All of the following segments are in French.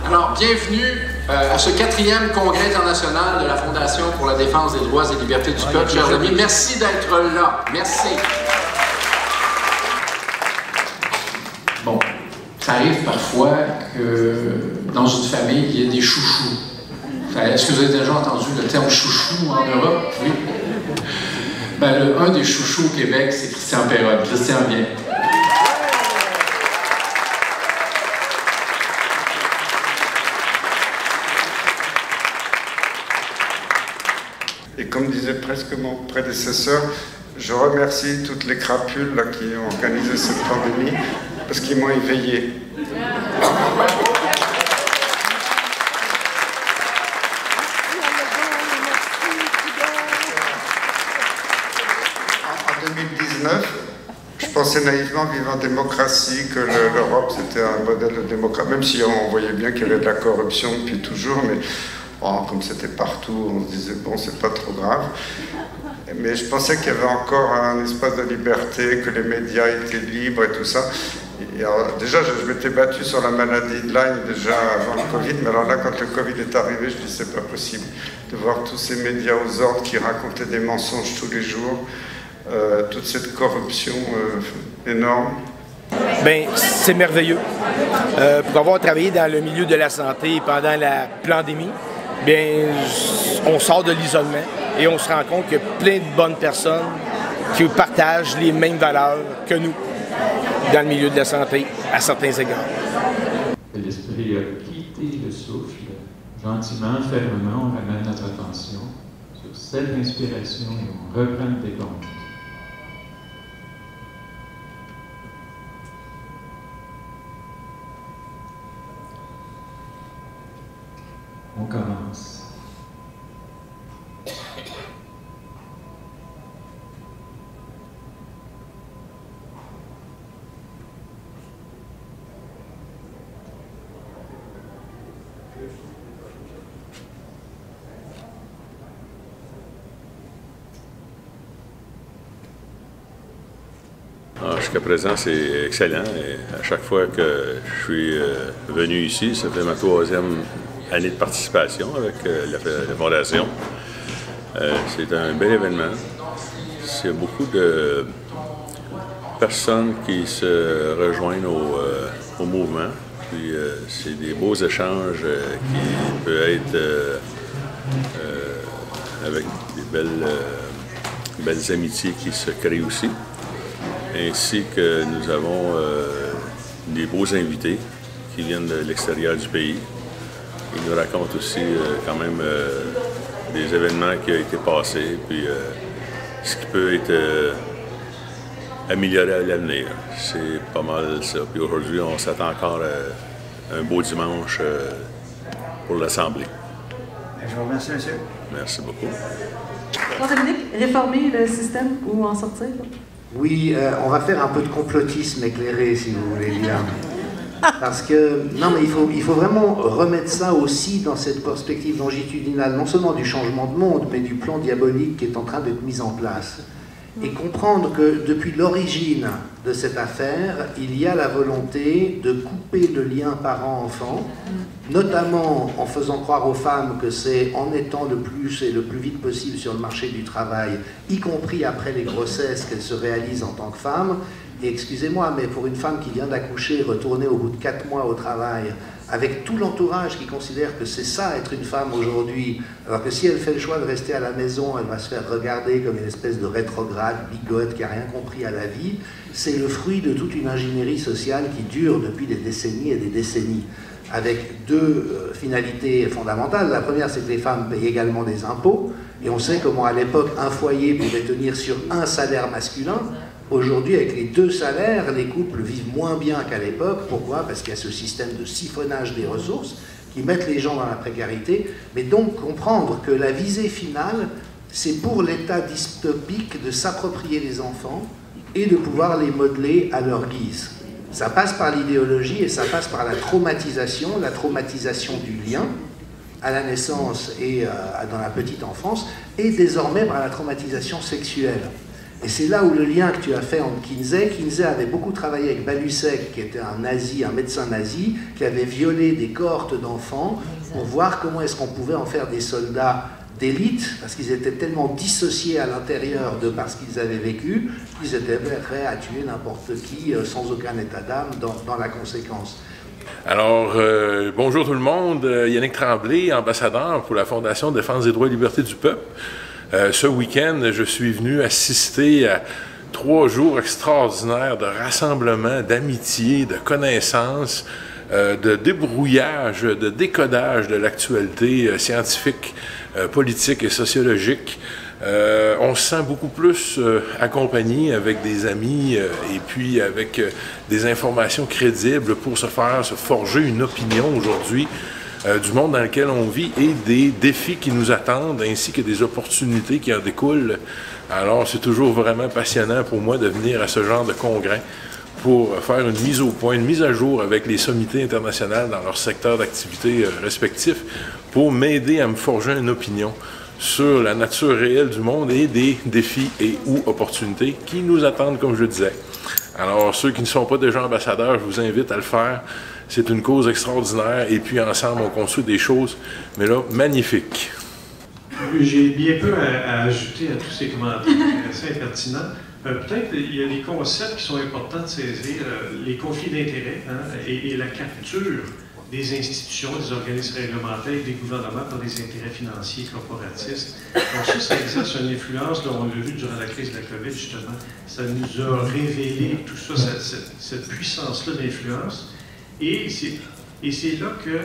Alors, bienvenue à ce 4e congrès international de la Fondation pour la défense des droits et libertés du peuple, chers amis. Merci d'être là. Merci. Bon, ça arrive parfois que dans une famille, il y ait des chouchous. Est-ce que vous avez déjà entendu le terme chouchou en Europe? Oui. Ben, un des chouchous au Québec, c'est Christian Perron. Christian, viens. Et comme disait presque mon prédécesseur, je remercie toutes les crapules là, qui ont organisé cette pandémie parce qu'ils m'ont éveillé. En 2019, je pensais naïvement vivre en démocratie, que l'Europe c'était un modèle de démocratie, même si on voyait bien qu'il y avait de la corruption depuis toujours, mais bon, comme c'était partout, on se disait bon, c'est pas trop grave. Mais je pensais qu'il y avait encore un espace de liberté, que les médias étaient libres et tout ça. Et alors, déjà, je m'étais battu sur la maladie de Lyme déjà avant le Covid, mais alors là, quand le Covid est arrivé, je dis c'est pas possible de voir tous ces médias aux ordres qui racontaient des mensonges tous les jours, toute cette corruption énorme. Bien, c'est merveilleux. Pour avoir travaillé dans le milieu de la santé pendant la pandémie, bien, on sort de l'isolement et on se rend compte qu'il y a plein de bonnes personnes qui partagent les mêmes valeurs que nous dans le milieu de la santé, à certains égards. L'esprit a quitté le souffle. Gentiment, fermement, on ramène notre attention sur cette inspiration et on reprend le décompte. On commence. Jusqu'à présent, c'est excellent. Et à chaque fois que je suis venu ici, ça fait ma 3e année de participation avec la Fondation. C'est un bel événement. C'est beaucoup de personnes qui se rejoignent au mouvement. Puis c'est des beaux échanges qui peuvent être avec des belles amitiés qui se créent aussi. Ainsi que nous avons des beaux invités qui viennent de l'extérieur du pays. Ils nous racontent aussi quand même des événements qui ont été passés, puis ce qui peut être amélioré à l'avenir. C'est pas mal ça. Puis aujourd'hui, on s'attend encore à un beau dimanche pour l'Assemblée. Je vous remercie, monsieur. Merci beaucoup. Jean-Dominique, réformer le système ou en sortir? Oui, on va faire un peu de complotisme éclairé, si vous voulez bien. Parce que, non mais il faut vraiment remettre ça aussi dans cette perspective longitudinale, non seulement du changement de monde, mais du plan diabolique qui est en train d'être mis en place. Et comprendre que depuis l'origine de cette affaire, il y a la volonté de couper le lien parent-enfant, notamment en faisant croire aux femmes que c'est en étant le plus et le plus vite possible sur le marché du travail, y compris après les grossesses, qu'elles se réalisent en tant que femmes. Et excusez-moi, mais pour une femme qui vient d'accoucher, retourner au bout de 4 mois au travail, avec tout l'entourage qui considère que c'est ça être une femme aujourd'hui, alors que si elle fait le choix de rester à la maison, elle va se faire regarder comme une espèce de rétrograde, bigote, qui n'a rien compris à la vie, c'est le fruit de toute une ingénierie sociale qui dure depuis des décennies et des décennies, avec deux finalités fondamentales. La première, c'est que les femmes payent également des impôts, et on sait comment à l'époque un foyer pouvait tenir sur un salaire masculin. Aujourd'hui, avec les 2 salaires, les couples vivent moins bien qu'à l'époque. Pourquoi? Parce qu'il y a ce système de siphonnage des ressources qui mettent les gens dans la précarité. Mais donc comprendre que la visée finale, c'est pour l'État dystopique de s'approprier les enfants et de pouvoir les modeler à leur guise. Ça passe par l'idéologie et ça passe par la traumatisation du lien à la naissance et dans la petite enfance, et désormais par la traumatisation sexuelle. Et c'est là où le lien que tu as fait entre Kinsey. Kinsey avait beaucoup travaillé avec Balusek, qui était un nazi, un médecin nazi, qui avait violé des cohortes d'enfants pour voir comment est-ce qu'on pouvait en faire des soldats d'élite, parce qu'ils étaient tellement dissociés à l'intérieur de parce qu'ils avaient vécu, qu'ils étaient prêts à tuer n'importe qui sans aucun état d'âme dans la conséquence. Alors, bonjour tout le monde, Yannick Tremblay, ambassadeur pour la Fondation Défense des droits et libertés du peuple. Ce week-end, je suis venu assister à 3 jours extraordinaires de rassemblement, d'amitié, de connaissances, de débrouillage, de décodage de l'actualité scientifique, politique et sociologique. On se sent beaucoup plus accompagné avec des amis et puis avec des informations crédibles pour se forger une opinion aujourd'hui du monde dans lequel on vit et des défis qui nous attendent ainsi que des opportunités qui en découlent. Alors c'est toujours vraiment passionnant pour moi de venir à ce genre de congrès pour faire une mise au point, une mise à jour avec les sommités internationales dans leur secteur d'activité respectifs pour m'aider à me forger une opinion sur la nature réelle du monde et des défis et ou opportunités qui nous attendent, comme je le disais. Alors, ceux qui ne sont pas déjà ambassadeurs, je vous invite à le faire. C'est une cause extraordinaire et puis ensemble, on construit des choses, mais là, magnifiques. J'ai bien peu à ajouter à tous ces commentaires assez pertinents. Peut-être il y a des concepts qui sont importants de saisir, les conflits d'intérêts et la capture des institutions, des organismes réglementaires et des gouvernements par des intérêts financiers corporatistes. Donc ça exerce une influence, on l'a vu durant la crise de la COVID, justement. Ça nous a révélé tout ça, cette puissance-là d'influence. Et c'est là que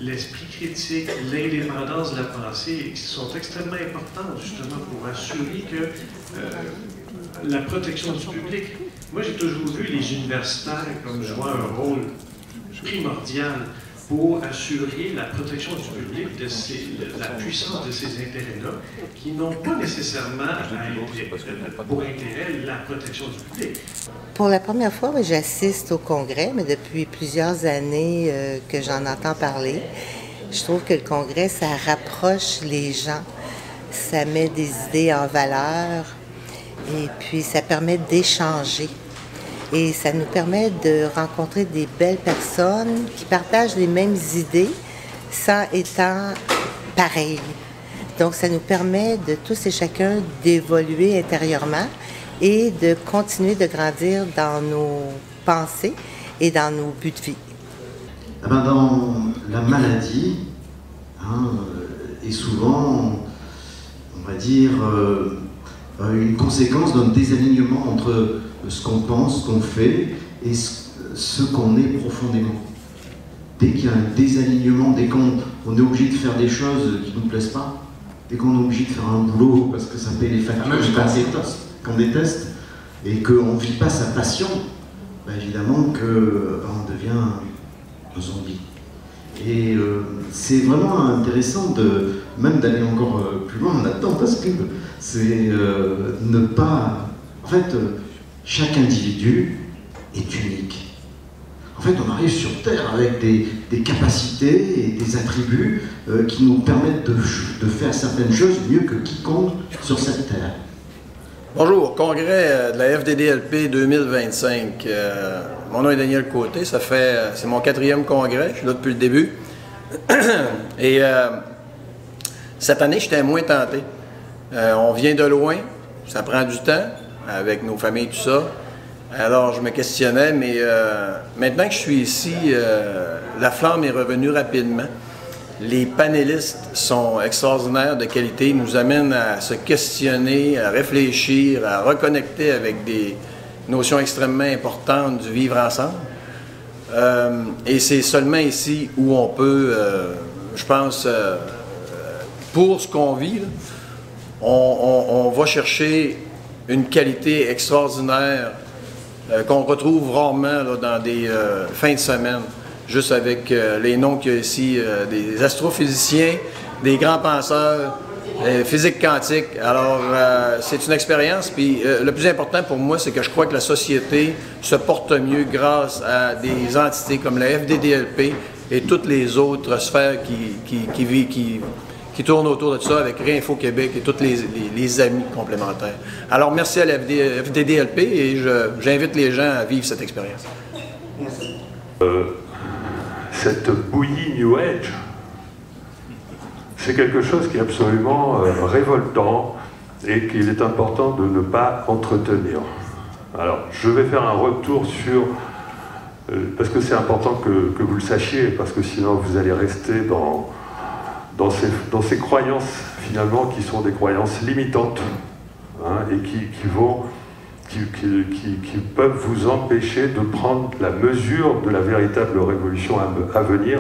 l'esprit critique, l'indépendance de la pensée sont extrêmement importantes, justement, pour assurer que la protection du public. Moi, j'ai toujours vu les universitaires comme jouant un rôle primordial pour assurer la protection du public de la puissance de ces intérêts-là, qui n'ont pas nécessairement pour intérêt la protection du public. Pour la première fois, j'assiste au congrès, mais depuis plusieurs années que j'en entends parler. Je trouve que le congrès, ça rapproche les gens, ça met des idées en valeur et puis ça permet d'échanger. Et ça nous permet de rencontrer des belles personnes qui partagent les mêmes idées sans étant pareilles. Donc, ça nous permet de tous et chacun d'évoluer intérieurement et de continuer de grandir dans nos pensées et dans nos buts de vie. Dans la maladie, est souvent, on va dire, une conséquence d'un désalignement entre ce qu'on pense, ce qu'on fait et ce qu'on est profondément. Dès qu'il y a un désalignement, dès qu'on est obligé de faire des choses qui ne nous plaisent pas, dès qu'on est obligé de faire un boulot parce que ça paye les factures qu'on déteste et qu'on ne vit pas sa passion, évidemment qu'on devient un zombie. Et c'est vraiment intéressant même d'aller encore plus loin là-dedans parce que c'est ne pas... En fait, chaque individu est unique. En fait, on arrive sur Terre avec des capacités et des attributs qui nous permettent de faire certaines choses mieux que quiconque sur cette Terre. Bonjour, congrès de la FDDLP 2025. Mon nom est Daniel Côté, c'est mon 4e congrès, je suis là depuis le début. Et cette année, j'étais moins tenté. On vient de loin, ça prend du temps, avec nos familles, tout ça. Alors, je me questionnais, mais maintenant que je suis ici, la flamme est revenue rapidement. Les panélistes sont extraordinaires de qualité, ils nous amènent à se questionner, à réfléchir, à reconnecter avec des notions extrêmement importantes du vivre ensemble. Et c'est seulement ici où on peut, je pense, pour ce qu'on vit, là, on va chercher une qualité extraordinaire qu'on retrouve rarement là, dans des fins de semaine, juste avec les noms qu'il y a ici, des astrophysiciens, des grands penseurs, physique quantique. Alors, c'est une expérience, puis le plus important pour moi, c'est que je crois que la société se porte mieux grâce à des entités comme la FDDLP et toutes les autres sphères qui qui tourne autour de ça avec Réinfo Québec et tous les amis complémentaires. Alors, merci à la FDDLP et j'invite les gens à vivre cette expérience. Cette bouillie New Age, c'est quelque chose qui est absolument révoltant et qu'il est important de ne pas entretenir. Alors, je vais faire un retour sur... parce que c'est important que vous le sachiez, parce que sinon vous allez rester dans ces croyances, finalement, qui sont des croyances limitantes, hein, et qui peuvent vous empêcher de prendre la mesure de la véritable révolution à venir.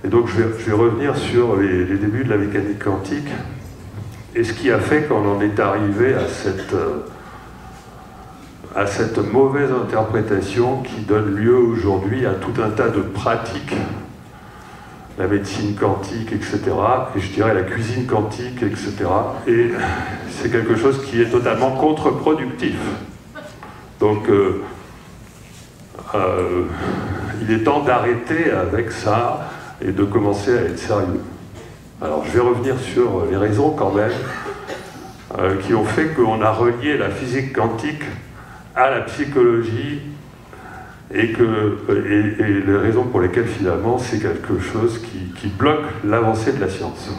Et donc je vais revenir sur les débuts de la mécanique quantique et ce qui a fait qu'on en est arrivé à cette mauvaise interprétation qui donne lieu aujourd'hui à tout un tas de pratiques, la médecine quantique, etc., et je dirais la cuisine quantique, etc., et c'est quelque chose qui est totalement contre-productif. Donc il est temps d'arrêter avec ça et de commencer à être sérieux. Alors je vais revenir sur les raisons quand même qui ont fait qu'on a relié la physique quantique à la psychologie et les raisons pour lesquelles finalement c'est quelque chose qui bloque l'avancée de la science.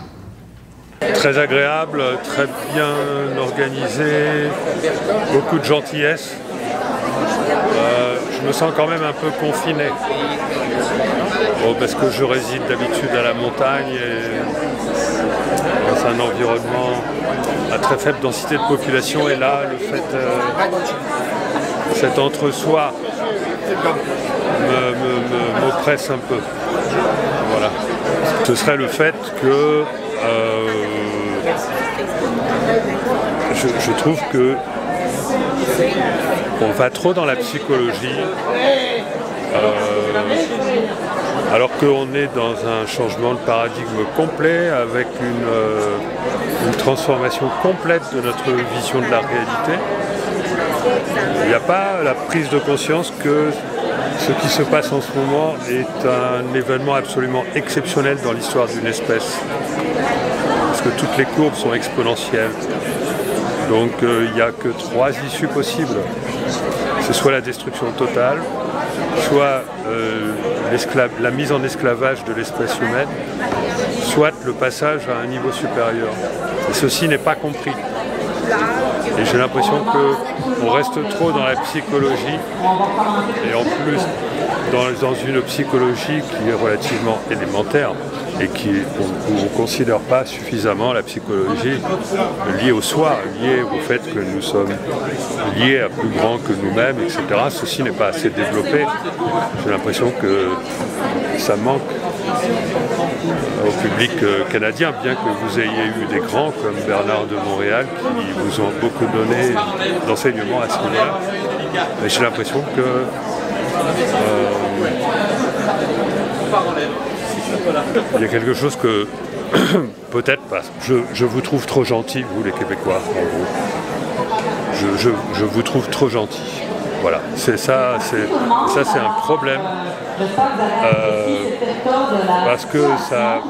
Très agréable, très bien organisé, beaucoup de gentillesse. Je me sens quand même un peu confiné. Bon, parce que je réside d'habitude à la montagne et dans un environnement à très faible densité de population, et là le fait cet entre-soi m'oppresse un peu. Voilà. Ce serait le fait que je trouve que on va trop dans la psychologie alors qu'on est dans un changement de paradigme complet avec une transformation complète de notre vision de la réalité. Il n'y a pas la prise de conscience que ce qui se passe en ce moment est un événement absolument exceptionnel dans l'histoire d'une espèce. Parce que toutes les courbes sont exponentielles. Donc il n'y a que 3 issues possibles. C'est soit la destruction totale, soit la mise en esclavage de l'espèce humaine, soit le passage à un niveau supérieur. Et ceci n'est pas compris. Et j'ai l'impression qu'on reste trop dans la psychologie, et en plus dans une psychologie qui est relativement élémentaire et qu'on ne considère pas suffisamment la psychologie liée au soi, liée au fait que nous sommes liés à plus grand que nous-mêmes, etc. Ceci n'est pas assez développé. J'ai l'impression que ça manque au public canadien, bien que vous ayez eu des grands comme Bernard de Montréal qui vous ont beaucoup donné d'enseignements à ce niveau-là. Mais j'ai l'impression que il y a quelque chose que peut-être pas. Je vous trouve trop gentil, vous les Québécois, en gros. Je vous trouve trop gentil. Voilà, c'est ça, c'est un problème parce que ça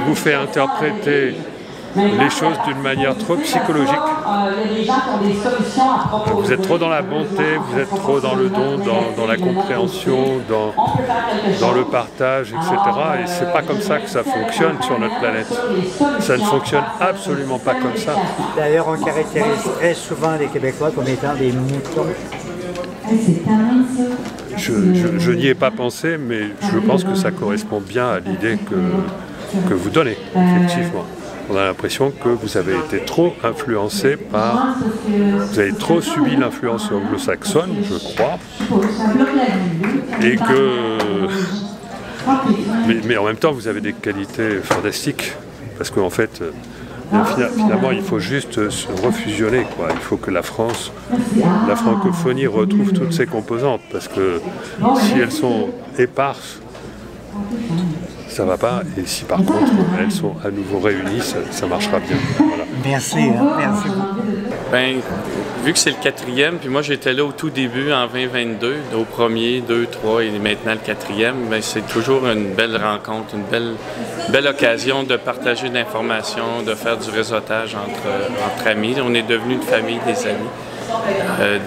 vous fait interpréter les choses d'une manière trop psychologique. Vous êtes trop dans la bonté, vous êtes trop dans le don, dans la compréhension, dans le partage, etc. Et c'est pas comme ça que ça fonctionne sur notre planète. Ça ne fonctionne absolument pas comme ça. D'ailleurs, on caractérise très souvent les Québécois comme étant des moutons. Je n'y ai pas pensé, mais je pense que ça correspond bien à l'idée que vous donnez, effectivement. On a l'impression que vous avez été trop influencé par... Vous avez trop subi l'influence anglo-saxonne, je crois. Et que... Mais en même temps, vous avez des qualités fantastiques. Parce qu'en fait, finalement, il faut juste se refusionner, quoi. Il faut que la francophonie retrouve toutes ses composantes. Parce que si elles sont éparses ça va pas. Et si par contre elles sont à nouveau réunies, ça marchera bien. Voilà. Merci, merci beaucoup. Ben, vu que c'est le 4e, puis moi j'étais là au tout début en 2022, au premier, 2, 3 et maintenant le 4e, ben, c'est toujours une belle rencontre, une belle occasion de partager de l'information, de faire du réseautage entre amis. On est devenus une famille, des amis.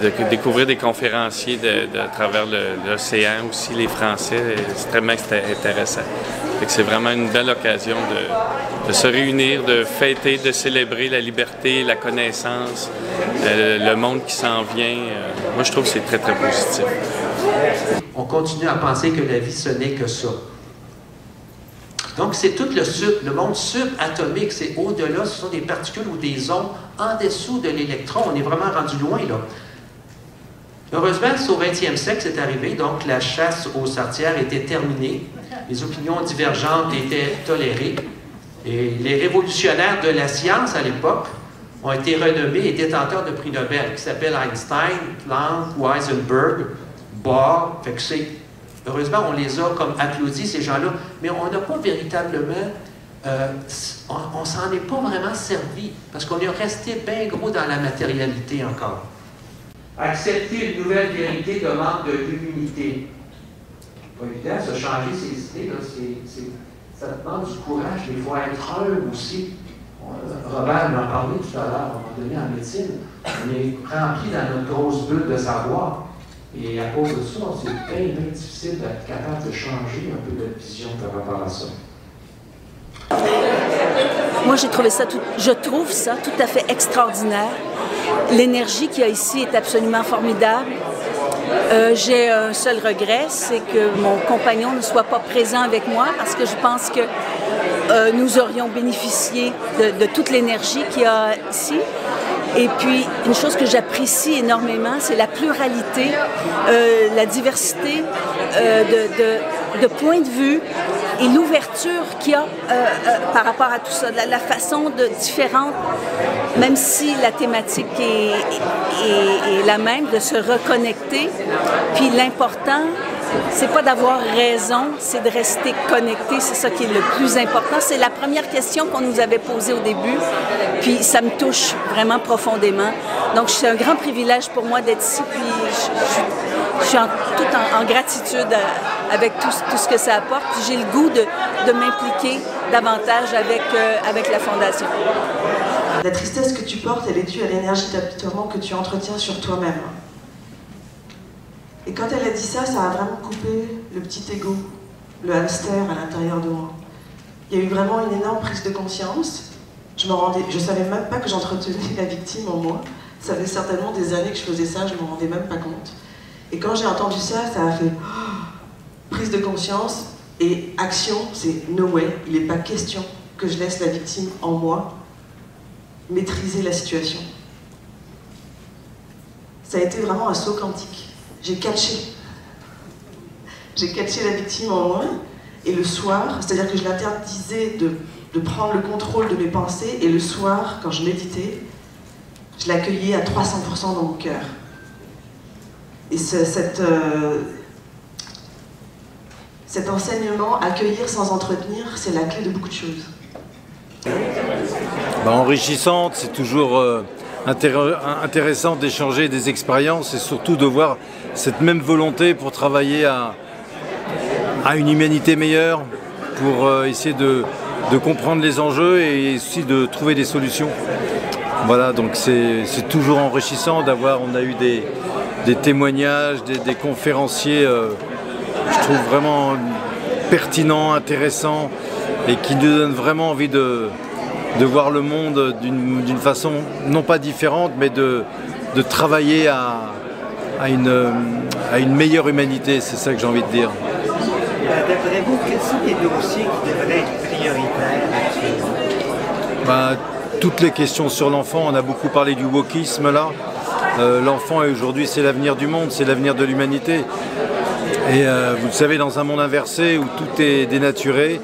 De découvrir des conférenciers à travers l'océan aussi, les Français, c'est extrêmement intéressant. C'est vraiment une belle occasion de se réunir, de fêter, de célébrer la liberté, la connaissance, le monde qui s'en vient. Moi, je trouve que c'est très, très positif. On continue à penser que la vie, ce n'est que ça. Donc, c'est tout le monde subatomique, c'est au-delà, ce sont des particules ou des ondes en dessous de l'électron. On est vraiment rendu loin, là. Heureusement, c'est au 20e siècle c'est arrivé, donc la chasse aux sorcières était terminée, les opinions divergentes étaient tolérées, et les révolutionnaires de la science à l'époque ont été renommés et détenteurs de prix Nobel, qui s'appellent Einstein, Planck, Heisenberg, Bohr, fait que c'est... Heureusement, on les a comme applaudis, ces gens-là, mais on n'a pas véritablement, on s'en est pas vraiment servi, parce qu'on est resté bien gros dans la matérialité encore. Accepter une nouvelle vérité demande de l'humilité. Pas évident, se changer ses idées, là, ça demande du courage, mais il faut être humble aussi. Robert m'en parlait tout à l'heure, à un moment donné en médecine, on est rempli dans notre grosse bulle de savoir. Et à cause de ça, c'est bien difficile d'être capable de changer un peu de vision par rapport à ça. Moi, je trouve ça tout à fait extraordinaire. L'énergie qu'il y a ici est absolument formidable. J'ai un seul regret, c'est que mon compagnon ne soit pas présent avec moi parce que je pense que nous aurions bénéficié de toute l'énergie qu'il y a ici. Et puis, une chose que j'apprécie énormément, c'est la pluralité, la diversité de points de vue et l'ouverture qu'il y a par rapport à tout ça, la façon différente, même si la thématique est la même, de se reconnecter. Puis l'important, c'est pas d'avoir raison, c'est de rester connecté, c'est ça qui est le plus important. C'est la première question qu'on nous avait posée au début, puis ça me touche vraiment profondément. Donc c'est un grand privilège pour moi d'être ici, puis je suis en gratitude avec tout ce que ça apporte, puis j'ai le goût de m'impliquer davantage avec la Fondation. La tristesse que tu portes, elle est due à l'énergie d'apitoiement que tu entretiens sur toi-même. Et quand elle a dit ça, ça a vraiment coupé le petit ego, le hamster à l'intérieur de moi. Il y a eu vraiment une énorme prise de conscience. Je savais même pas que j'entretenais la victime en moi. Ça faisait certainement des années que je faisais ça, je ne m'en rendais même pas compte. Et quand j'ai entendu ça, ça a fait prise de conscience et action, c'est no way. Il n'est pas question que je laisse la victime en moi maîtriser la situation. Ça a été vraiment un saut quantique. J'ai catché la victime en moi, et le soir, c'est-à-dire que je l'interdisais de prendre le contrôle de mes pensées, et le soir, quand je méditais, je l'accueillais à 300% dans mon cœur. Et cet enseignement, accueillir sans entretenir, c'est la clé de beaucoup de choses. Enrichissante, c'est toujours intéressant d'échanger des expériences et surtout de voir cette même volonté pour travailler à une humanité meilleure, pour essayer de comprendre les enjeux et aussi de trouver des solutions. Voilà, donc c'est toujours enrichissant d'avoir, on a eu des témoignages, des conférenciers, je trouve vraiment pertinents, intéressants et qui nous donnent vraiment envie de voir le monde d'une façon non pas différente, mais de travailler à une meilleure humanité, c'est ça que j'ai envie de dire. D'après vous, quels sont les dossiers qui devraient être prioritaires? Toutes les questions sur l'enfant, on a beaucoup parlé du wokisme là. L'enfant aujourd'hui c'est l'avenir du monde, c'est l'avenir de l'humanité. Et vous le savez, dans un monde inversé où tout est dénaturé,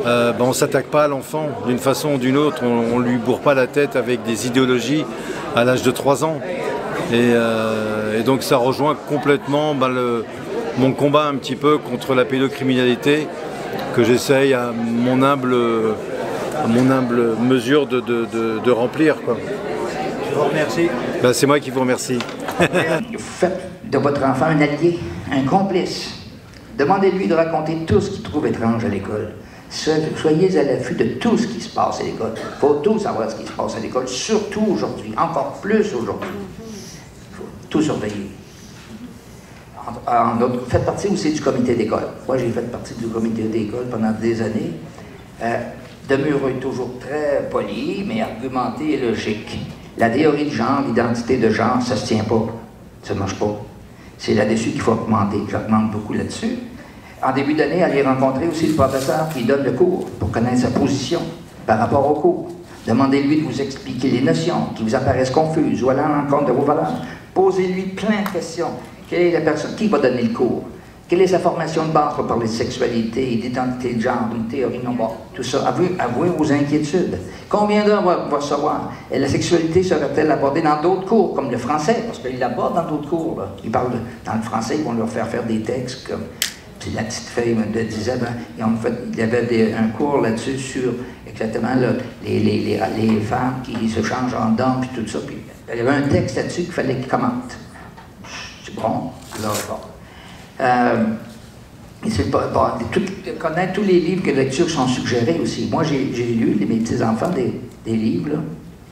on ne s'attaque pas à l'enfant d'une façon ou d'une autre, on ne lui bourre pas la tête avec des idéologies à l'âge de 3 ans. Et donc ça rejoint complètement mon combat un petit peu contre la pédocriminalité que j'essaye à mon humble mesure de remplir, quoi. Je vous remercie. Ben, c'est moi qui vous remercie. Faites de votre enfant un allié, un complice. Demandez-lui de raconter tout ce qu'il trouve étrange à l'école. Soyez à l'affût de tout ce qui se passe à l'école. Il faut tout savoir ce qui se passe à l'école, surtout aujourd'hui, encore plus aujourd'hui. Il faut tout surveiller. Faites partie aussi du comité d'école. Moi, j'ai fait partie du comité d'école pendant des années. Demeurez toujours très poli, mais argumenté et logique. La théorie de genre, l'identité de genre, ça ne se tient pas. Ça ne marche pas. C'est là-dessus qu'il faut augmenter. J'augmente beaucoup là-dessus. En début d'année, allez rencontrer aussi le professeur qui donne le cours pour connaître sa position par rapport au cours. Demandez-lui de vous expliquer les notions qui vous apparaissent confuses ou allant à l'encontre de vos valeurs. Posez-lui plein de questions. Quelle est la personne qui va donner le cours? Quelle est sa formation de base pour parler de sexualité, d'identité de genre, d'une théorie non morale? Tout ça, avouez vos inquiétudes. Combien d'heures va savoir? Et la sexualité sera-t-elle abordée dans d'autres cours, comme le français? Parce qu'ils l'abordent dans d'autres cours. Là. Ils parlent dans le français, ils vont leur faire des textes comme... Puis la petite fille me disait, il y avait un cours là-dessus sur exactement là, les femmes qui se changent en dents, puis tout ça. Puis il y avait un texte là-dessus qu'il fallait qu'ils commentent. C'est bon, alors bon. Connaître tous les livres de lecture sont suggérés aussi. Moi, j'ai lu, mes petits-enfants, des livres, là,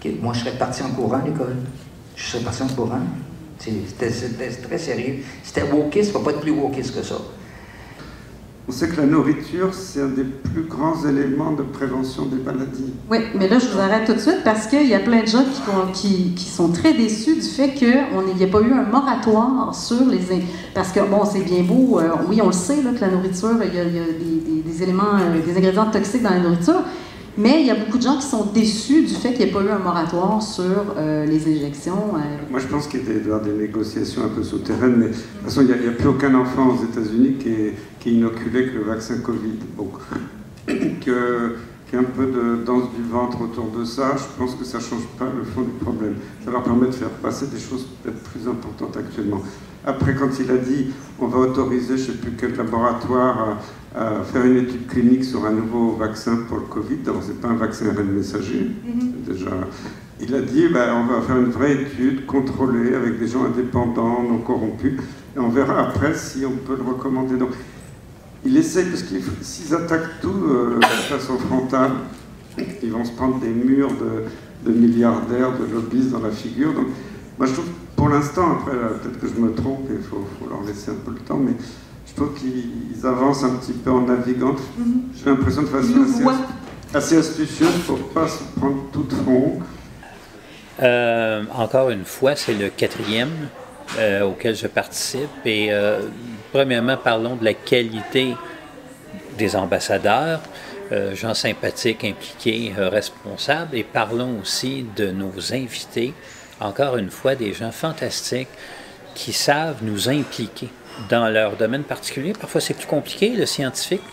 que moi, je serais parti en courant à l'école. Je serais parti en courant. C'était très sérieux. C'était wokiste, ça ne va pas être plus wokiste que ça. On sait que la nourriture, c'est un des plus grands éléments de prévention des maladies. Oui, mais là, je vous arrête tout de suite parce qu'il y a plein de gens qui sont très déçus du fait qu'il n'y a pas eu un moratoire sur les... Parce que, bon, c'est bien beau, oui, on le sait, là, que la nourriture, il y a des éléments, des ingrédients toxiques dans la nourriture, mais il y a beaucoup de gens qui sont déçus du fait qu'il n'y ait pas eu un moratoire sur les injections. Moi, je pense qu'il doit y avoir des négociations un peu souterraines, mais de toute façon, il n'y a plus aucun enfant aux États-Unis qui est inoculé avec le vaccin Covid. Donc, qu'il y ait un peu de danse du ventre autour de ça, je pense que ça ne change pas le fond du problème. Ça leur permet de faire passer des choses peut-être plus importantes actuellement. Après, quand il a dit on va autoriser, je ne sais plus quel laboratoire, à faire une étude clinique sur un nouveau vaccin pour le Covid, d'abord, ce n'est pas un vaccin ARN messager, déjà. Il a dit on va faire une vraie étude contrôlée avec des gens indépendants, non corrompus, et on verra après si on peut le recommander. Donc, il essaie, parce que s'ils attaquent tout de façon frontale, ils vont se prendre des murs de milliardaires, de lobbyistes dans la figure. Donc, moi, je trouve, pour l'instant, après, peut-être que je me trompe, il faut leur laisser un peu le temps, mais je trouve qu'ils avancent un petit peu en naviguant. J'ai l'impression de façon assez astucieuse pour ne pas se prendre tout de front. Encore une fois, c'est le 4e auquel je participe. Et premièrement, parlons de la qualité des ambassadeurs, gens sympathiques, impliqués, responsables. Et parlons aussi de nos invités. Encore une fois, des gens fantastiques qui savent nous impliquer dans leur domaine particulier. Parfois, c'est plus compliqué, le scientifique.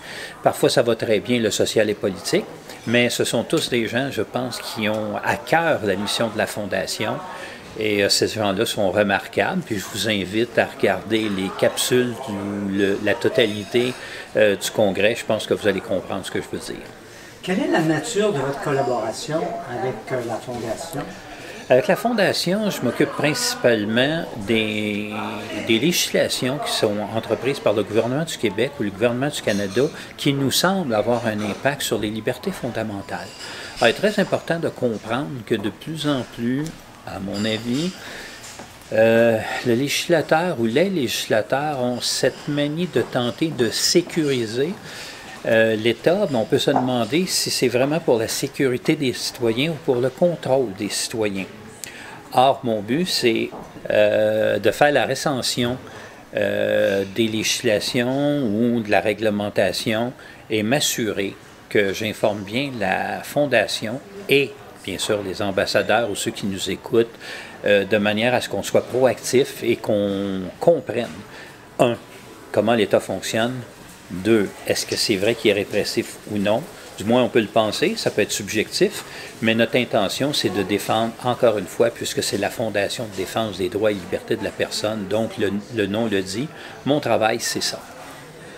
Parfois, ça va très bien, le social et politique. Mais ce sont tous des gens, je pense, qui ont à cœur la mission de la Fondation. Et ces gens-là sont remarquables. Puis je vous invite à regarder les capsules, la totalité du congrès. Je pense que vous allez comprendre ce que je veux dire. Quelle est la nature de votre collaboration avec la Fondation? Avec la Fondation, je m'occupe principalement des législations qui sont entreprises par le gouvernement du Québec ou le gouvernement du Canada qui nous semblent avoir un impact sur les libertés fondamentales. Alors, il est très important de comprendre que de plus en plus, à mon avis, le législateur ou les législateurs ont cette manie de tenter de sécuriser l'État. On peut se demander si c'est vraiment pour la sécurité des citoyens ou pour le contrôle des citoyens. Or, mon but, c'est de faire la recension des législations ou de la réglementation et m'assurer que j'informe bien la Fondation et, bien sûr, les ambassadeurs ou ceux qui nous écoutent, de manière à ce qu'on soit proactif et qu'on comprenne, 1, comment l'État fonctionne, 2, est-ce que c'est vrai qu'il est répressif ou non, Du moins, on peut le penser, ça peut être subjectif, mais notre intention, c'est de défendre, encore une fois, puisque c'est la Fondation de défense des droits et libertés de la personne, donc le nom le dit, mon travail, c'est ça.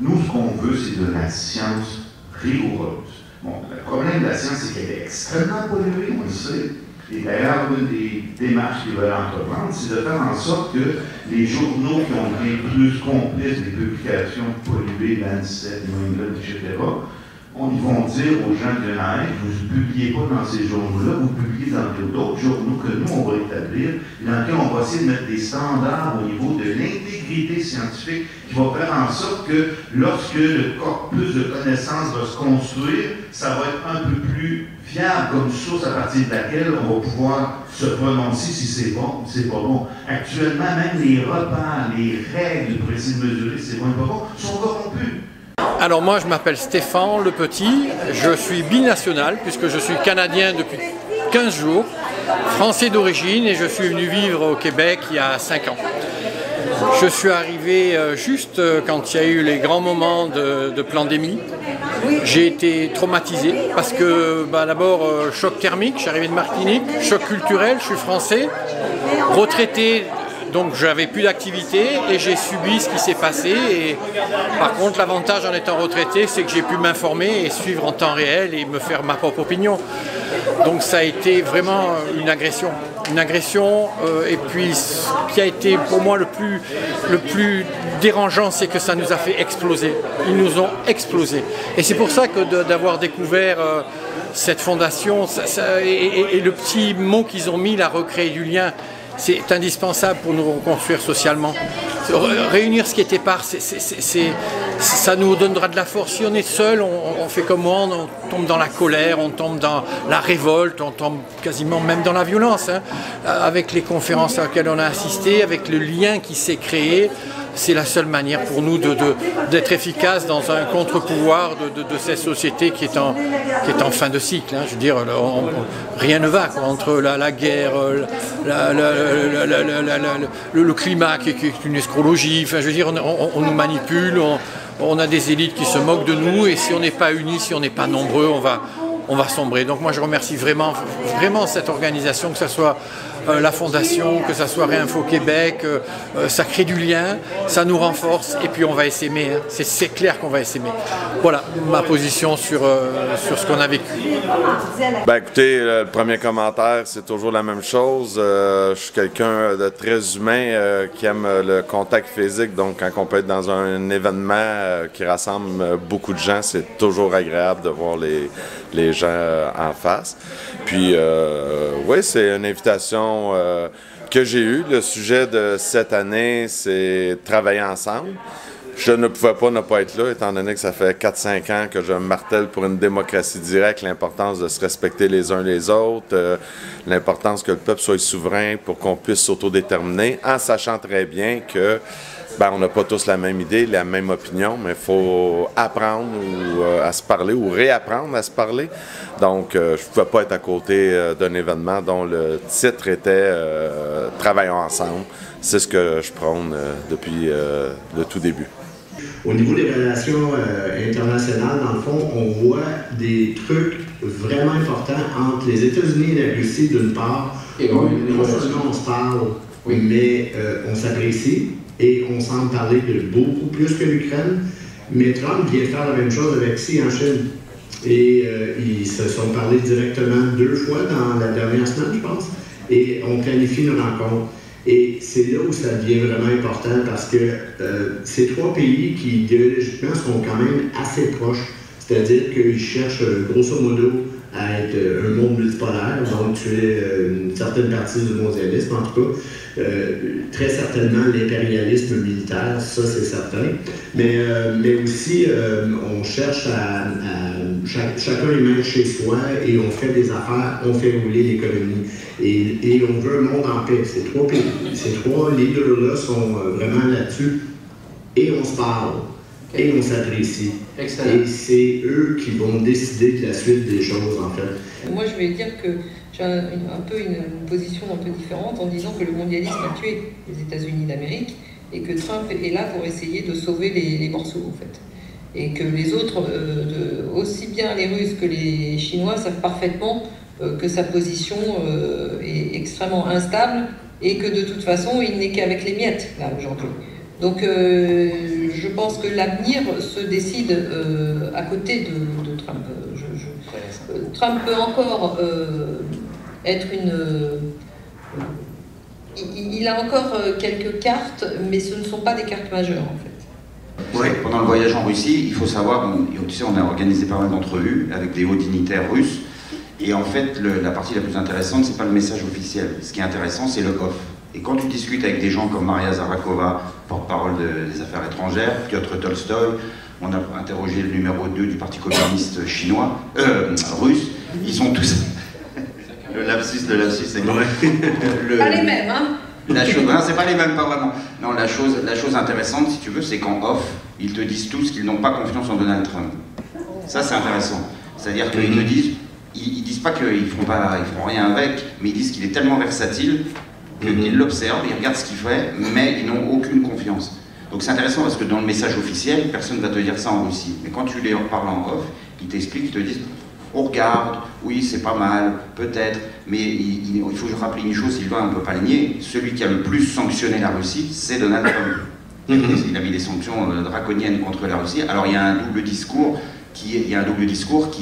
Nous, ce qu'on veut, c'est de la science rigoureuse. Bon, le problème de la science, c'est qu'elle est extrêmement polluée, on le sait. Et d'ailleurs, une des démarches qu'ils veulent entreprendre, c'est de faire en sorte que les journaux qui ont été plus complices des publications polluées, Lancet, New England, etc., ils vont dire aux gens qui viennent, vous ne publiez pas dans ces journaux-là, vous publiez dans d'autres journaux que nous, on va établir, et dans lesquels on va essayer de mettre des standards au niveau de l'intégrité scientifique qui va faire en sorte que lorsque le corpus de connaissances va se construire, ça va être un peu plus fiable comme source à partir de laquelle on va pouvoir se prononcer si c'est bon ou c'est pas bon. Actuellement, même les repas, les règles pour essayer de mesurer si c'est bon ou pas bon, sont corrompus. Alors moi je m'appelle Stéphane Le Petit, je suis binational puisque je suis canadien depuis 15 jours, français d'origine et je suis venu vivre au Québec il y a 5 ans. Je suis arrivé juste quand il y a eu les grands moments de pandémie. J'ai été traumatisé parce que d'abord choc thermique, je suis arrivé de Martinique, choc culturel, je suis français, retraité. Donc j'avais plus d'activité et j'ai subi ce qui s'est passé. Et par contre, l'avantage en étant retraité, c'est que j'ai pu m'informer et suivre en temps réel et me faire ma propre opinion. Donc ça a été vraiment une agression. Une agression et puis ce qui a été pour moi le plus dérangeant, c'est que ça nous a fait exploser. Ils nous ont explosé. Et c'est pour ça que d'avoir découvert cette fondation et le petit mot qu'ils ont mis, la recréer du lien, c'est indispensable pour nous reconstruire socialement. Réunir ce qui est épars, ça nous donnera de la force. Si on est seul, on fait comme moi, on tombe dans la colère, on tombe dans la révolte, on tombe quasiment même dans la violence. Hein. Avec les conférences auxquelles on a assisté, avec le lien qui s'est créé, c'est la seule manière pour nous d'être efficace dans un contre-pouvoir de cette société qui est en fin de cycle. Hein. Je veux dire, rien ne va quoi, entre la guerre, le climat qui est une escrologie. Enfin, je veux dire, on nous manipule, on a des élites qui se moquent de nous et si on n'est pas unis, si on n'est pas nombreux, on va sombrer. Donc moi je remercie vraiment cette organisation, que ce soit la Fondation, que ce soit Réinfo Québec, ça crée du lien, ça nous renforce et puis on va s'aimer. Hein. C'est clair qu'on va s'aimer. Voilà ma position sur ce qu'on a vécu. Écoutez, le premier commentaire, c'est toujours la même chose. Je suis quelqu'un de très humain qui aime le contact physique, donc quand on peut être dans un événement qui rassemble beaucoup de gens, c'est toujours agréable de voir les gens en face. Puis, oui, c'est une invitation que j'ai eue. Le sujet de cette année, c'est travailler ensemble. Je ne pouvais pas ne pas être là, étant donné que ça fait 4-5 ans que je martèle pour une démocratie directe, l'importance de se respecter les uns les autres, l'importance que le peuple soit souverain pour qu'on puisse s'autodéterminer, en sachant très bien que on n'a pas tous la même idée, la même opinion, mais il faut apprendre à se parler ou réapprendre à se parler. Donc, je ne pouvais pas être à côté d'un événement dont le titre était « Travaillons ensemble ». C'est ce que je prône depuis le tout début. Au niveau des relations internationales, dans le fond, on voit des trucs vraiment importants entre les États-Unis et la Russie, d'une part. Non seulement on se parle, mais on s'apprécie. Et on semble parler de beaucoup plus que l'Ukraine, mais Trump vient faire la même chose avec Xi en Chine. Et ils se sont parlé directement 2 fois dans la dernière semaine, je pense, et on planifie une rencontre. Et c'est là où ça devient vraiment important parce que ces 3 pays qui idéologiquement sont quand même assez proches, c'est-à-dire qu'ils cherchent grosso modo à être un monde multipolaire, donc tuer une certaine partie du mondialisme, en tout cas. Très certainement l'impérialisme militaire, ça c'est certain. Mais aussi, on cherche chacun est même chez soi et on fait des affaires, on fait rouler l'économie. Et on veut un monde en paix. Ces 3 pays, ces 3 leaders-là sont vraiment là-dessus. Et on se parle. Et on s'apprécie. Et c'est eux qui vont décider de la suite des choses, en fait. Moi, je vais dire que j'ai un peu une position un peu différente en disant que le mondialisme a tué les États-Unis d'Amérique et que Trump est là pour essayer de sauver les morceaux, en fait. et que les autres, aussi bien les Russes que les Chinois, savent parfaitement que sa position est extrêmement instable et que de toute façon, il n'est qu'avec les miettes, là, aujourd'hui. Donc, je pense que l'avenir se décide à côté de Trump. Trump peut encore être il a encore quelques cartes, mais ce ne sont pas des cartes majeures, en fait. Oui, pendant le voyage en Russie, il faut savoir, tu sais, on a organisé pas mal d'entrevues avec des hauts dignitaires russes, et en fait, la partie la plus intéressante, c'est pas le message officiel. Ce qui est intéressant, c'est le off. Et quand tu discutes avec des gens comme Maria Zarakova, porte-parole des affaires étrangères, Piotr Tolstoï, on a interrogé le numéro 2 du Parti communiste chinois, russe, ils sont tous... Le lapsus, c'est vrai. Pas les mêmes, hein? La chose, non, c'est pas les mêmes, pas vraiment. Non, la chose intéressante, si tu veux, c'est qu'en off, ils te disent tous qu'ils n'ont pas confiance en Donald Trump. Ça, c'est intéressant. C'est-à-dire qu'ils te disent, ils disent pas qu'ils feront rien avec, mais ils disent qu'il est tellement versatile qu'ils l'observent, ils regardent ce qu'il fait, mais ils n'ont aucune confiance. Donc c'est intéressant parce que dans le message officiel, personne ne va te dire ça en Russie. Mais quand tu les parles en off, ils t'expliquent, ils te disent, on regarde, oui c'est pas mal, peut-être, mais il faut rappeler une chose, Sylvain, on ne peut pas le nier, celui qui a le plus sanctionné la Russie, c'est Donald Trump. Il a mis des sanctions draconiennes contre la Russie. Alors il y a un double discours qui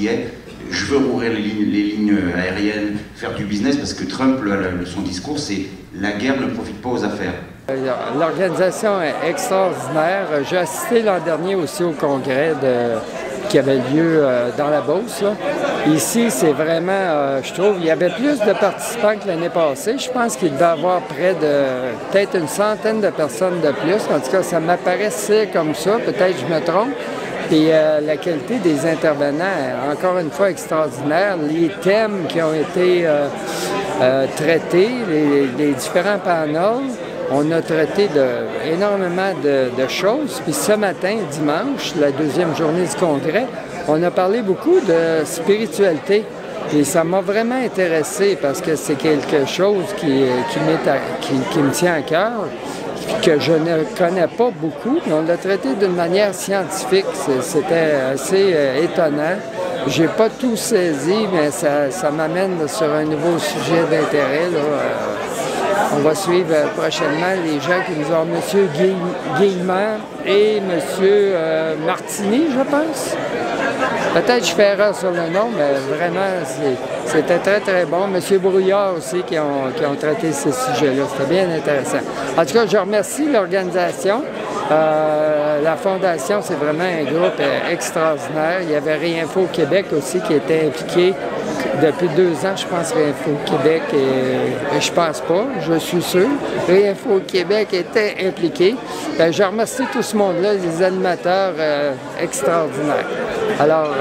est je veux rouvrir les lignes aériennes, faire du business, parce que Trump, son discours, c'est la guerre ne profite pas aux affaires. L'organisation est extraordinaire. J'ai assisté l'an dernier aussi au congrès qui avait lieu dans la Beauce. Là. Ici, c'est vraiment, je trouve, il y avait plus de participants que l'année passée. Je pense qu'il devait y avoir près de peut-être une centaine de personnes de plus. En tout cas, ça m'apparaissait comme ça. Peut-être je me trompe. Et la qualité des intervenants est encore une fois extraordinaire. Les thèmes qui ont été traités, les différents panels, on a traité énormément de choses. Puis ce matin, dimanche, la deuxième journée du congrès, on a parlé beaucoup de spiritualité. Et ça m'a vraiment intéressé parce que c'est quelque chose qui me tient à cœur, que je ne connais pas beaucoup, mais on l'a traité d'une manière scientifique. C'était assez étonnant. J'ai pas tout saisi, mais ça m'amène sur un nouveau sujet d'intérêt. On va suivre prochainement les gens qui nous ont, M. Guillemard et M. Martini, je pense. Peut-être je fais erreur sur le nom, mais vraiment, c'était très, très bon. M. Brouillard aussi qui ont traité ces sujets-là. C'était bien intéressant. En tout cas, je remercie l'organisation. La Fondation, c'est vraiment un groupe extraordinaire. Il y avait Réinfo Québec aussi qui était impliqué depuis 2 ans, je pense, Réinfo Québec, et je pense pas, je suis sûr. Réinfo Québec était impliqué. Je remercie tout ce monde-là, les animateurs extraordinaires. Alors,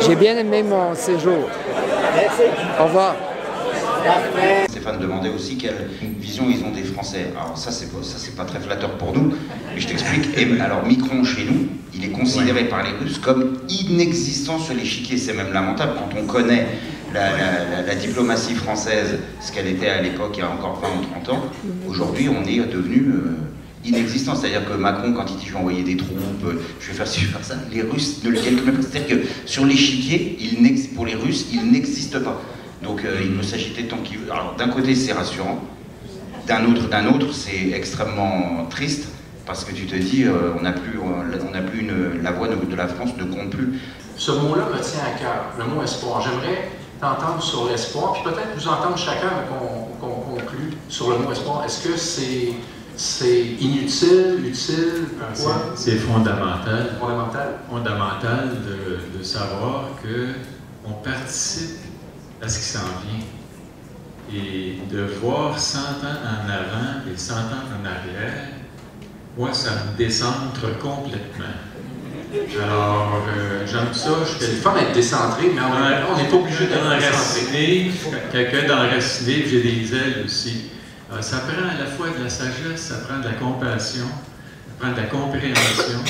j'ai bien aimé mon séjour. Merci. Au revoir. Stéphane demandait aussi quelle vision ils ont des Français. Alors ça c'est pas très flatteur pour nous, mais je t'explique. Alors Micron chez nous, il est considéré par les Russes comme inexistant sur l'échiquier. C'est même lamentable quand on connaît la diplomatie française, ce qu'elle était à l'époque il y a encore 20 ou 30 ans. Aujourd'hui on est devenu inexistant. C'est-à-dire que Macron, quand il dit je vais envoyer des troupes, je vais faire ci, je vais faire ça, les Russes ne le calculent même pas. C'est-à-dire que sur l'échiquier, pour les Russes, il n'existe pas. Donc il peut s'agiter tant qu'il veut. Alors d'un côté c'est rassurant, d'un autre c'est extrêmement triste parce que tu te dis la voix de la France ne compte plus. Ce mot-là me tient à cœur, le mot espoir. J'aimerais t'entendre sur l'espoir, puis peut-être vous entendre chacun qu'on conclue sur le mot espoir. Est-ce que c'est inutile, utile, quoi? C'est fondamental. Fondamental de savoir qu'on participe à ce qui s'en vient. Et de voir 100 ans en avant et 100 ans en arrière, moi, ça me décentre complètement. Alors, j'aime ça. C'est le fun d'être décentré, mais on n'est pas obligé d'enraciner. Quelqu'un d'enraciné, j'ai des ailes aussi. Alors, ça prend à la fois de la sagesse, ça prend de la compassion, ça prend de la compréhension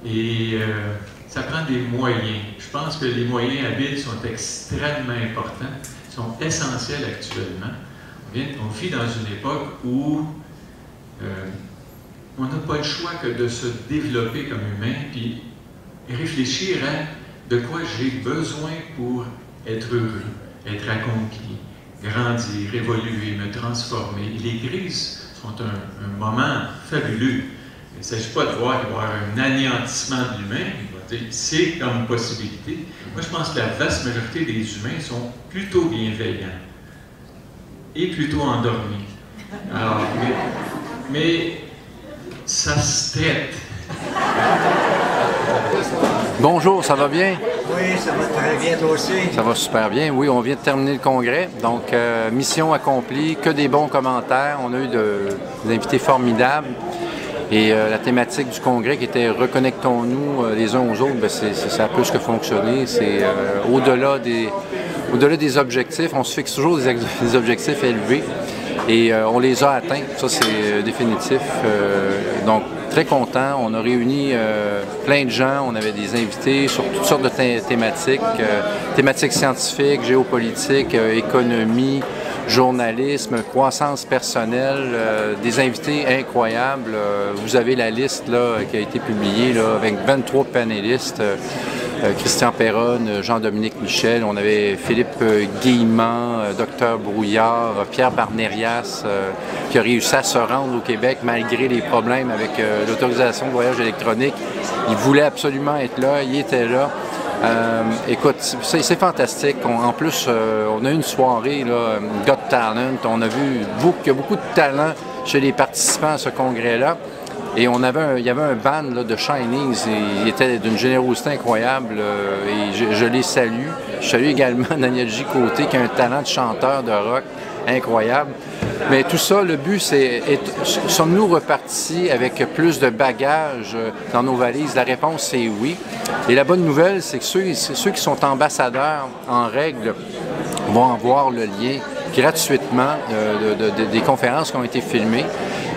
et ça prend des moyens. Je pense que les moyens habiles sont extrêmement importants, sont essentiels actuellement. On vit dans une époque où on n'a pas le choix que de se développer comme humain, puis réfléchir à de quoi j'ai besoin pour être heureux, être accompli, grandir, évoluer, me transformer. Et les crises sont un moment fabuleux. Il ne s'agit pas de voir qu'il va y avoir un anéantissement de l'humain, il va dire c'est comme possibilité. Moi, je pense que la vaste majorité des humains sont plutôt bienveillants et plutôt endormis. Alors, mais ça se traite. Bonjour, ça va bien? Oui, ça va très bien, toi aussi. Ça va super bien. Oui, on vient de terminer le congrès. Donc, mission accomplie, que des bons commentaires. On a eu des invités formidables. Et la thématique du congrès qui était « Reconnectons-nous les uns aux autres », ça a plus que fonctionné. C'est au-delà des objectifs. On se fixe toujours des objectifs élevés. Et on les a atteints. Ça, c'est définitif. Donc, très content. On a réuni plein de gens. On avait des invités sur toutes sortes de thématiques. Thématiques scientifiques, géopolitiques, économie, journalisme, croissance personnelle, des invités incroyables. Vous avez la liste là, qui a été publiée là, avec 23 panélistes. Christian Perronne, Jean-Dominique Michel, on avait Philippe Guillemant, Dr Brouillard, Pierre Barnérias, qui a réussi à se rendre au Québec malgré les problèmes avec l'autorisation de voyage électronique. Il voulait absolument être là, il était là. Écoute, c'est fantastique. En plus, on a eu une soirée, là, Got Talent. On a vu qu'il y a beaucoup de talent chez les participants à ce congrès-là. Et il y avait un band là, de Chinese, il était d'une générosité incroyable et je les salue. Je salue également Daniel J. Côté qui a un talent de chanteur de rock incroyable. Mais tout ça, le but, c'est sommes-nous repartis avec plus de bagages dans nos valises? La réponse, c'est oui. Et la bonne nouvelle, c'est que ceux qui sont ambassadeurs en règle vont avoir le lien gratuitement des conférences qui ont été filmées.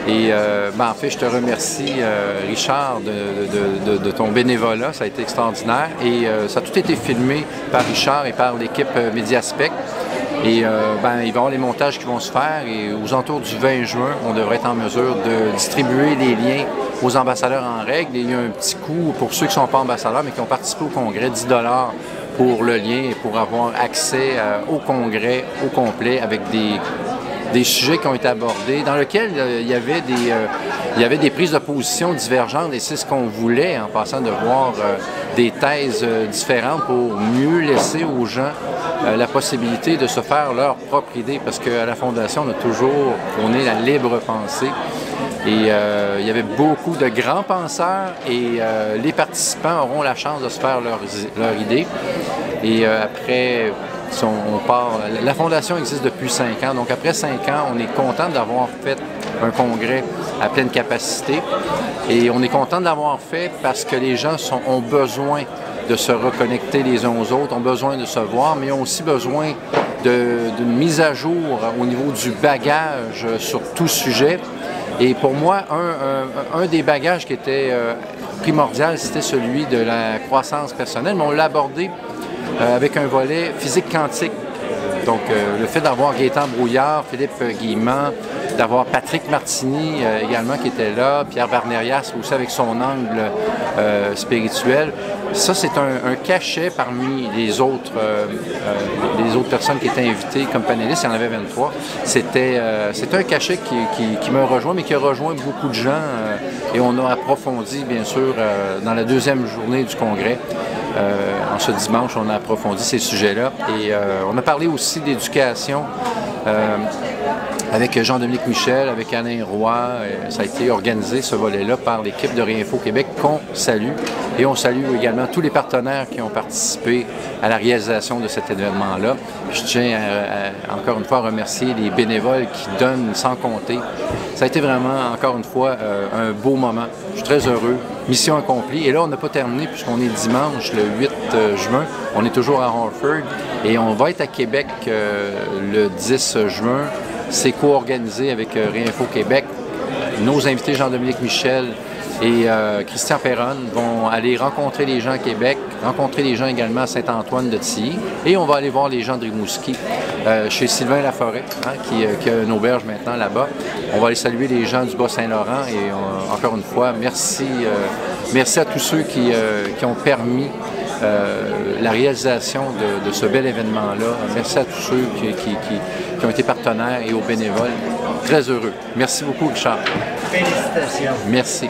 Et en fait, je te remercie, Richard, de ton bénévolat. Ça a été extraordinaire. Et ça a tout été filmé par Richard et par l'équipe Mediaspect. Et il va y avoir les montages qui vont se faire. Et aux alentours du 20 juin, on devrait être en mesure de distribuer les liens aux ambassadeurs en règle. Et il y a un petit coût pour ceux qui ne sont pas ambassadeurs, mais qui ont participé au congrès, 10 $ pour le lien et pour avoir accès au congrès au complet avec des sujets qui ont été abordés, dans lesquels il y avait des prises de position divergentes, et c'est ce qu'on voulait en passant de voir des thèses différentes pour mieux laisser aux gens la possibilité de se faire leur propre idée, parce qu'à la Fondation, on est la libre pensée. Et il y avait beaucoup de grands penseurs et les participants auront la chance de se faire leur idée. Et après, on part. La Fondation existe depuis 5 ans, donc après 5 ans, on est content d'avoir fait un congrès à pleine capacité. Et on est content de l'avoir fait parce que les gens ont besoin de se reconnecter les uns aux autres, ont besoin de se voir, mais ont aussi besoin d'une mise à jour au niveau du bagage sur tout sujet. Et pour moi, un des bagages qui était primordial, c'était celui de la croissance personnelle, mais on l'a abordé avec un volet physique quantique. Donc, le fait d'avoir Gaétan Brouillard, Philippe Guillemant, d'avoir Patrick Martini également qui était là, Pierre Barnérias aussi avec son angle spirituel, ça c'est un cachet parmi les autres personnes qui étaient invitées comme panélistes, il y en avait 23. C'était un cachet qui me rejoint, mais qui a rejoint beaucoup de gens et on a approfondi bien sûr dans la deuxième journée du congrès. En ce dimanche, on a approfondi ces sujets-là et on a parlé aussi d'éducation avec Jean-Dominique Michel, avec Alain Roy. Ça a été organisé, ce volet-là, par l'équipe de Réinfo Québec qu'on salue. Et on salue également tous les partenaires qui ont participé à la réalisation de cet événement-là. Je tiens encore une fois à remercier les bénévoles qui donnent sans compter. Ça a été vraiment, encore une fois, un beau moment. Je suis très heureux. Mission accomplie. Et là, on n'a pas terminé puisqu'on est dimanche, le 8 juin. On est toujours à Harford et on va être à Québec le 10 juin. C'est co-organisé avec Réinfo Québec. Nos invités Jean-Dominique Michel et Christian Perronne vont aller rencontrer les gens à Québec, rencontrer les gens également à Saint-Antoine-de-Tilly et on va aller voir les gens de Rimouski chez Sylvain Laforêt, qui a une auberge maintenant là-bas. On va aller saluer les gens du Bas-Saint-Laurent et encore une fois, merci Merci à tous ceux qui ont permis la réalisation de ce bel événement-là. Merci à tous ceux qui ont été partenaires et aux bénévoles. Très heureux. Merci beaucoup, Richard. Félicitations. Merci.